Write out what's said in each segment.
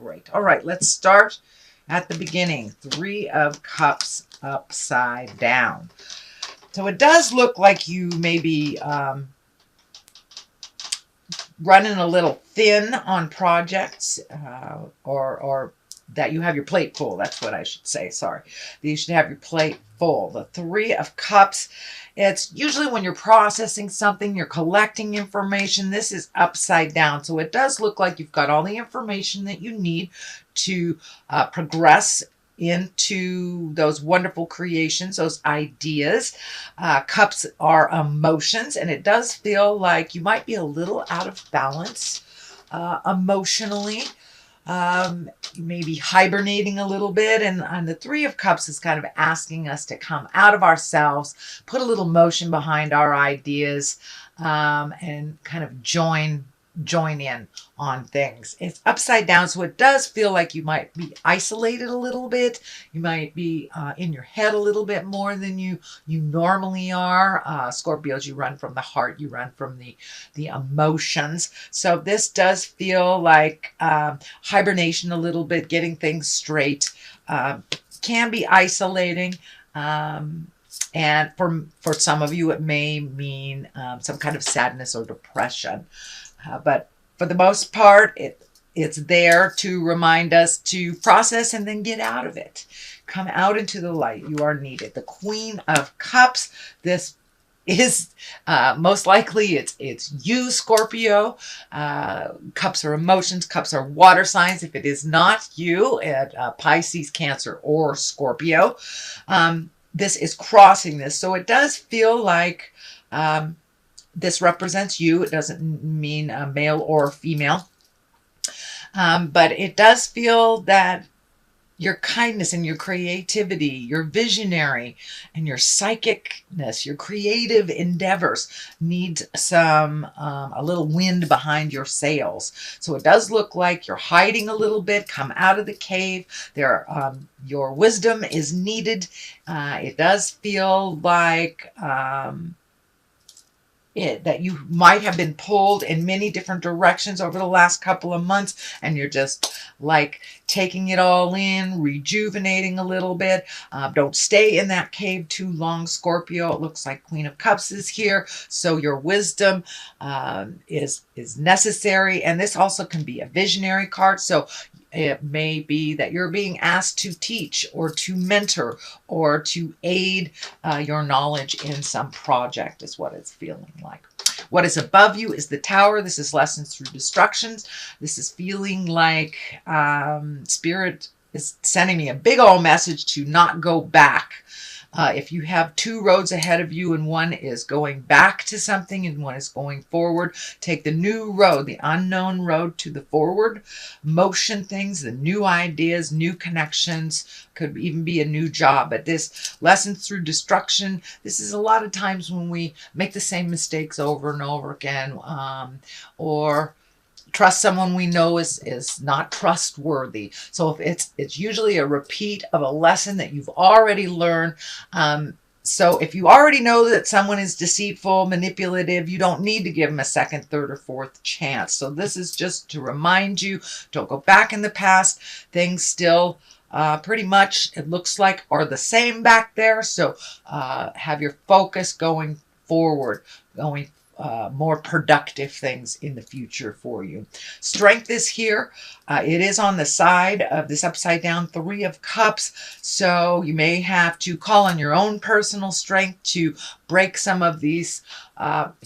Great. All right, let's start at the beginning. 3 of Cups upside down. So it does look like you may be running a little thin on projects, or that you have your plate full. That's what I should say. Sorry. You should have your plate full. The 3 of Cups, it's usually when you're processing something, you're collecting information. This is upside down. So it does look like you've got all the information that you need to progress into those wonderful creations, those ideas. Cups are emotions, and it does feel like you might be a little out of balance emotionally. You may be hibernating a little bit, and the 3 of Cups is kind of asking us to come out of ourselves, put a little motion behind our ideas, and kind of join in on things. It's upside down, so it does feel like you might be isolated a little bit. You might be in your head a little bit more than you normally are. Scorpios, you run from the heart, you run from the emotions. So this does feel like hibernation a little bit, getting things straight. Can be isolating. And for some of you, it may mean some kind of sadness or depression. But for the most part, it's there to remind us to process and then get out of it. Come out into the light. You are needed. The Queen of Cups, this is most likely it's you, Scorpio. Cups are emotions. Cups are water signs. If it is not you, Pisces, Cancer, or Scorpio, this is crossing this. So it does feel like this represents you. It doesn't mean male or female. But it does feel that your kindness and your creativity, your visionary and your psychicness, your creative endeavors need a little wind behind your sails. So it does look like you're hiding a little bit. Come out of the cave. Your wisdom is needed. It does feel like that you might have been pulled in many different directions over the last couple of months, and you're just like taking it all in, rejuvenating a little bit. Don't stay in that cave too long, Scorpio. It looks like Queen of Cups is here, so your wisdom is necessary. And this also can be a visionary card, so it may be that you're being asked to teach or to mentor or to aid your knowledge in some project is what it's feeling like. What is above you is the Tower. This is lessons through destructions. This is feeling like Spirit is sending me a big old message to not go back. If you have 2 roads ahead of you and one is going back to something and one is going forward, take the new road, the unknown road to the forward motion things, the new ideas, new connections, could even be a new job. But this lessons through destruction, this is a lot of times when we make the same mistakes over and over again, or trust someone we know is not trustworthy. So if it's usually a repeat of a lesson that you've already learned. So if you already know that someone is deceitful, manipulative, you don't need to give them a second, third, or fourth chance. So this is just to remind you, don't go back in the past. Things still pretty much, it looks like, are the same back there. So have your focus going forward, more productive things in the future for you. Strength is here. It is on the side of this upside down 3 of Cups. So you may have to call on your own personal strength to break some of these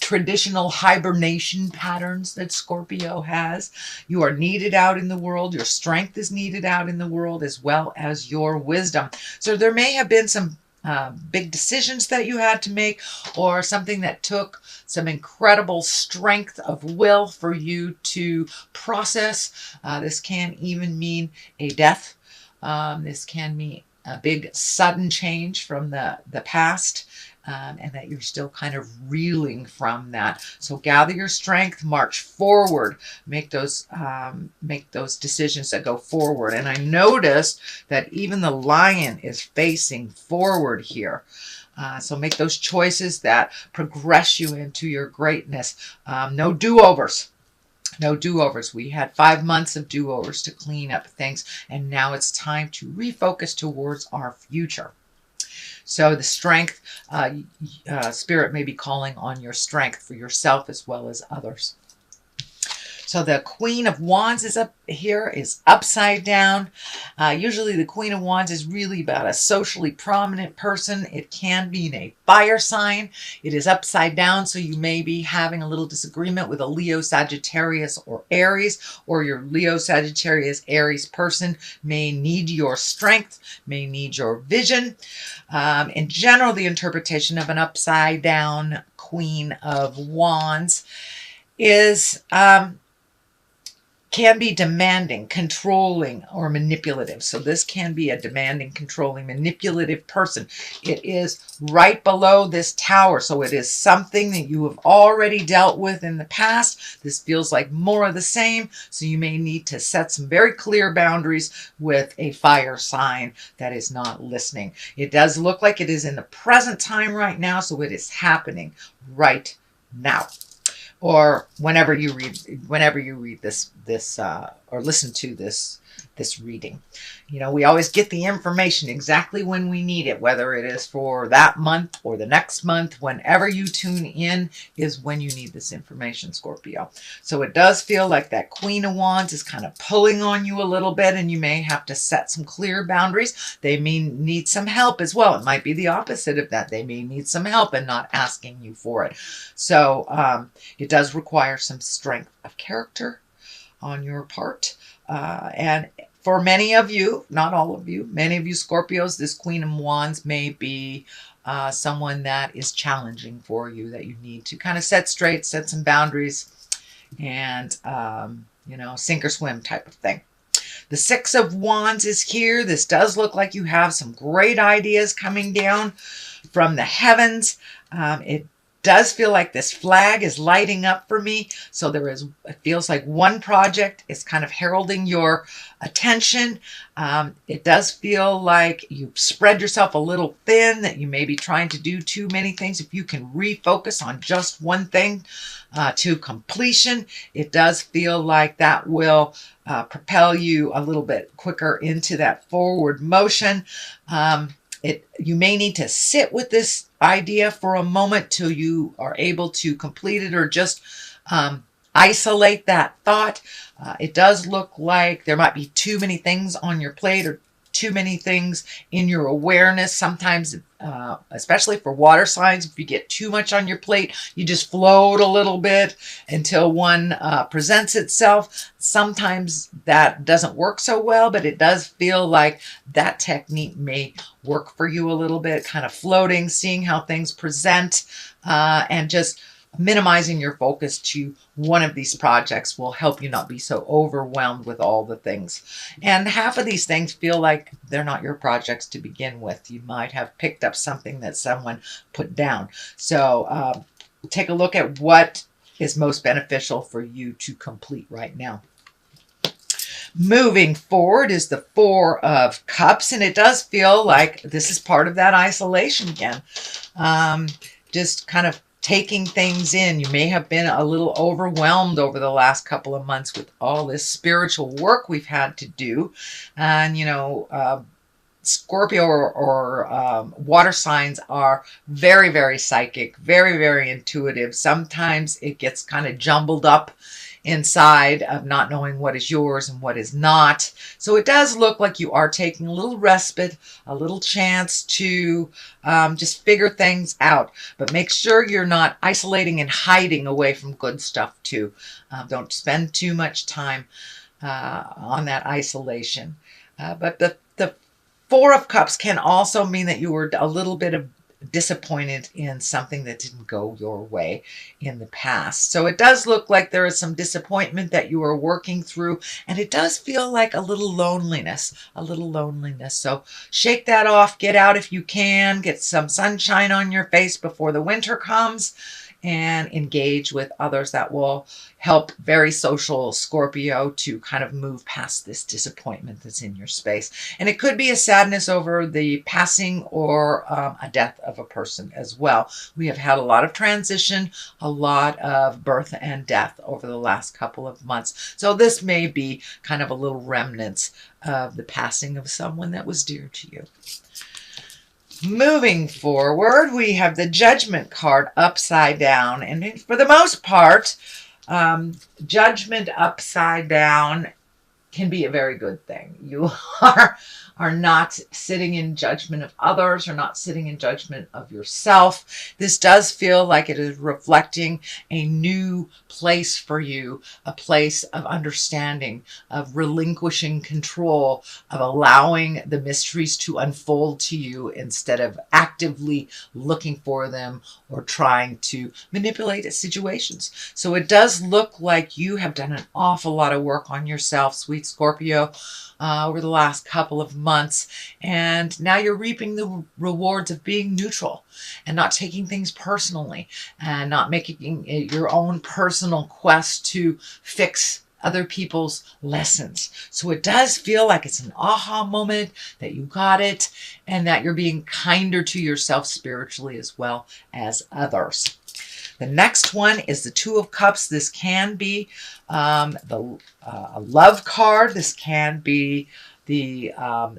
traditional hibernation patterns that Scorpio has. You are needed out in the world. Your strength is needed out in the world, as well as your wisdom. So there may have been some big decisions that you had to make, or something that took some incredible strength of will for you to process. This can even mean a death. This can mean a big sudden change from the past. And that you're still kind of reeling from that. So gather your strength, march forward, make those decisions that go forward. And I noticed that even the lion is facing forward here. So make those choices that progress you into your greatness. No do-overs. No do-overs. We had 5 months of do-overs to clean up things, and now it's time to refocus towards our future. So the strength, Spirit may be calling on your strength for yourself as well as others. So the Queen of Wands is up here, is upside down. Usually the Queen of Wands is really about a socially prominent person. It can be in a fire sign. It is upside down, so you may be having a little disagreement with a Leo, Sagittarius, or Aries, or your Leo, Sagittarius, Aries person may need your strength, may need your vision. In general, the interpretation of an upside down Queen of Wands is can be demanding, controlling, or manipulative. So this can be a demanding, controlling, manipulative person. It is right below this tower. So it is something that you have already dealt with in the past. This feels like more of the same. So you may need to set some very clear boundaries with a fire sign that is not listening. It does look like it is in the present time right now. So it is happening right now. Or whenever you read this or listen to this reading. You know, we always get the information exactly when we need it, whether it is for that month or the next month. Whenever you tune in is when you need this information, Scorpio. So it does feel like that Queen of Wands is kind of pulling on you a little bit, and you may have to set some clear boundaries. They may need some help as well. It might be the opposite of that. They may need some help and not asking you for it. So it does require some strength of character on your part. And for many of you, not all of you, many of you Scorpios, this Queen of Wands may be someone that is challenging for you, that you need to kind of set straight, set some boundaries, and, you know, sink or swim type of thing. The Six of Wands is here. This does look like you have some great ideas coming down from the heavens. It does feel like this flag is lighting up for me. So it feels like one project is kind of heralding your attention. It does feel like you've spread yourself a little thin, that you may be trying to do too many things. If you can refocus on just one thing to completion, it does feel like that will propel you a little bit quicker into that forward motion. You may need to sit with this idea for a moment till you are able to complete it, or just isolate that thought. It does look like there might be too many things on your plate, or too many things in your awareness. Sometimes, especially for water signs, if you get too much on your plate, you just float a little bit until one presents itself. Sometimes that doesn't work so well, but it does feel like that technique may work for you a little bit, kind of floating, seeing how things present, and just minimizing your focus to one of these projects will help you not be so overwhelmed with all the things. And half of these things feel like they're not your projects to begin with. You might have picked up something that someone put down. So take a look at what is most beneficial for you to complete right now. Moving forward is the Four of Cups, and it does feel like this is part of that isolation again. Just kind of taking things in. You may have been a little overwhelmed over the last couple of months with all this spiritual work we've had to do. And, you know, Scorpio or water signs are very, very psychic, very, very intuitive. Sometimes it gets kind of jumbled up inside of not knowing what is yours and what is not. So it does look like you are taking a little respite, a little chance to just figure things out. But make sure you're not isolating and hiding away from good stuff too. Don't spend too much time on that isolation. But the Four of Cups can also mean that you were a little bit disappointed in something that didn't go your way in the past. So it does look like there is some disappointment that you are working through, and it does feel like a little loneliness, So shake that off, get out if you can, get some sunshine on your face before the winter comes, and engage with others that will help very social Scorpio to kind of move past this disappointment that's in your space. And it could be a sadness over the passing or a death of a person as well. We have had a lot of transition, a lot of birth and death over the last couple of months. So this may be kind of a little remnants of the passing of someone that was dear to you. Moving forward, we have the Judgment card upside down. And for the most part, Judgment upside down can be a very good thing. You are not sitting in judgment of others, or not sitting in judgment of yourself. This does feel like it is reflecting a new place for you, a place of understanding, of relinquishing control, of allowing the mysteries to unfold to you instead of actively looking for them or trying to manipulate situations. So it does look like you have done an awful lot of work on yourself, sweet Scorpio, over the last couple of months, and now you're reaping the rewards of being neutral and not taking things personally and not making it your own personal quest to fix other people's lessons. So it does feel like it's an aha moment, that you got it, and that you're being kinder to yourself spiritually as well as others. The next one is the Two of Cups. This can be a love card. This can be the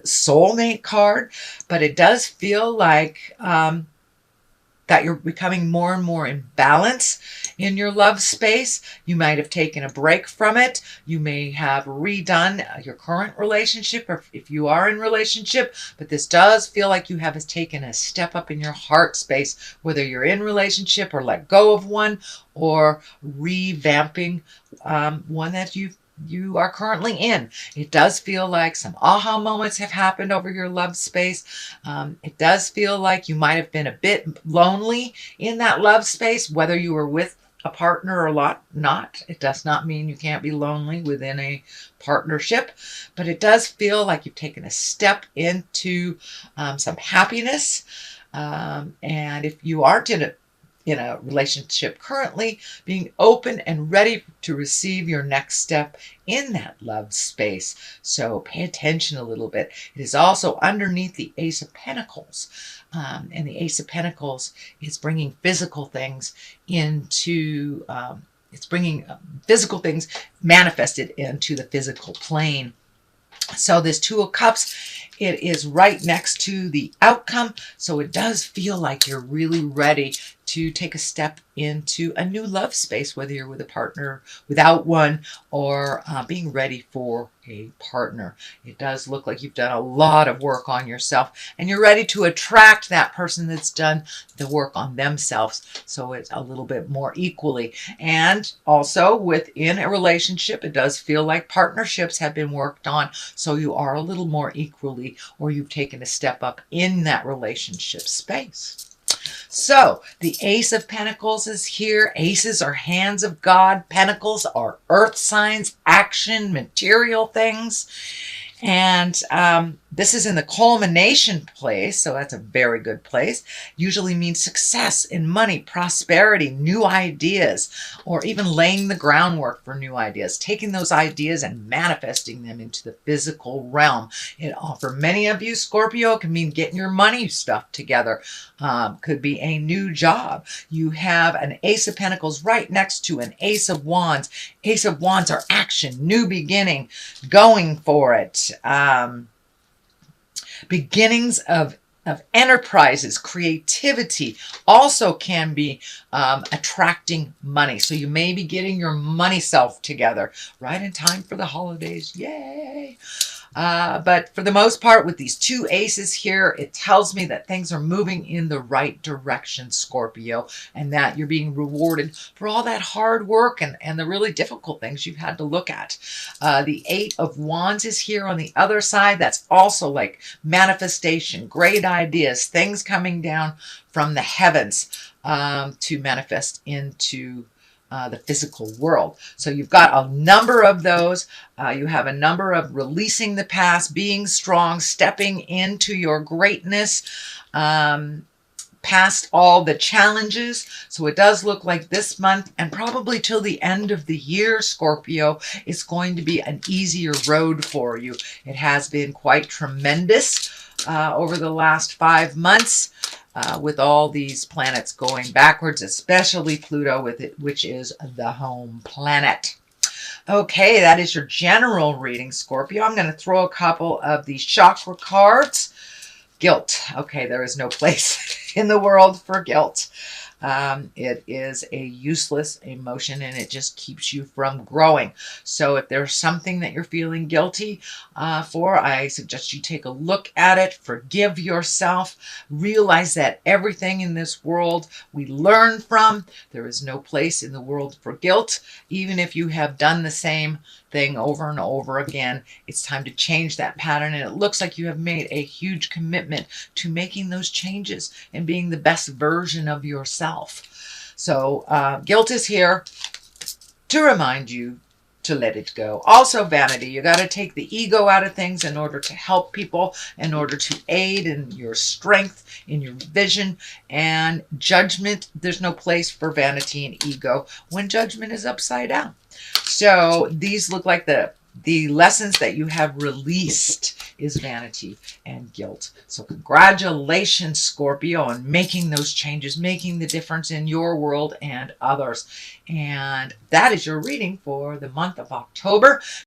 soulmate card. But it does feel like that you're becoming more and more in balance in your love space. You might have taken a break from it. You may have redone your current relationship, or if you are in relationship, but this does feel like you have taken a step up in your heart space, whether you're in relationship or let go of one, or revamping one that you are currently in. It does feel like some aha moments have happened over your love space. It does feel like you might have been a bit lonely in that love space, whether you were with a partner or not. It does not mean you can't be lonely within a partnership, but it does feel like you've taken a step into some happiness. And if you aren't in a relationship currently, being open and ready to receive your next step in that love space. So pay attention a little bit. It is also underneath the Ace of Pentacles. And the Ace of Pentacles is bringing physical things into, it's bringing physical things manifested into the physical plane. So this Two of Cups, it is right next to the outcome. So it does feel like you're really ready to take a step into a new love space, whether you're with a partner, without one, or being ready for a partner. It does look like you've done a lot of work on yourself, and you're ready to attract that person that's done the work on themselves. So it's a little bit more equally. And also within a relationship, it does feel like partnerships have been worked on. So you are a little more equally, or you've taken a step up in that relationship space. So the Ace of Pentacles is here. Aces are hands of God. Pentacles are earth signs, action, material things. And this is in the culmination place, so that's a very good place. Usually means success in money, prosperity, new ideas, or even laying the groundwork for new ideas, taking those ideas and manifesting them into the physical realm. For many of you, Scorpio, it can mean getting your money stuff together. Could be a new job. You have an Ace of Pentacles right next to an Ace of Wands. Ace of Wands are action, new beginning, going for it. Beginnings of enterprises, creativity, also can be attracting money. So you may be getting your money self together right in time for the holidays. Yay! But for the most part, with these two aces here, it tells me that things are moving in the right direction, Scorpio, and that you're being rewarded for all that hard work and the really difficult things you've had to look at. The Eight of Wands is here on the other side. That's also like manifestation, great ideas, things coming down from the heavens to manifest into the physical world. So you've got a number of those. You have a number of releasing the past, being strong, stepping into your greatness, past all the challenges. So it does look like this month and probably till the end of the year, Scorpio, is going to be an easier road for you. It has been quite tremendous over the last 5 months with all these planets going backwards, especially Pluto with it, which is the home planet. Okay, that is your general reading, Scorpio. I'm going to throw a couple of these chakra cards. Guilt. Okay, there is no place in the world for guilt. It is a useless emotion and it just keeps you from growing. So if there's something that you're feeling guilty for, I suggest you take a look at it, forgive yourself, realize that everything in this world we learn from. There is no place in the world for guilt. Even if you have done the same thing over and over again, it's time to change that pattern. And it looks like you have made a huge commitment to making those changes and being the best version of yourself. So guilt is here to remind you to let it go. Also vanity. You got to take the ego out of things in order to help people, in order to aid in your strength, in your vision. And judgment, there's no place for vanity and ego when judgment is upside down. So these look like the lessons that you have released is vanity and guilt. So congratulations, Scorpio, on making those changes, making the difference in your world and others. And that is your reading for the month of October.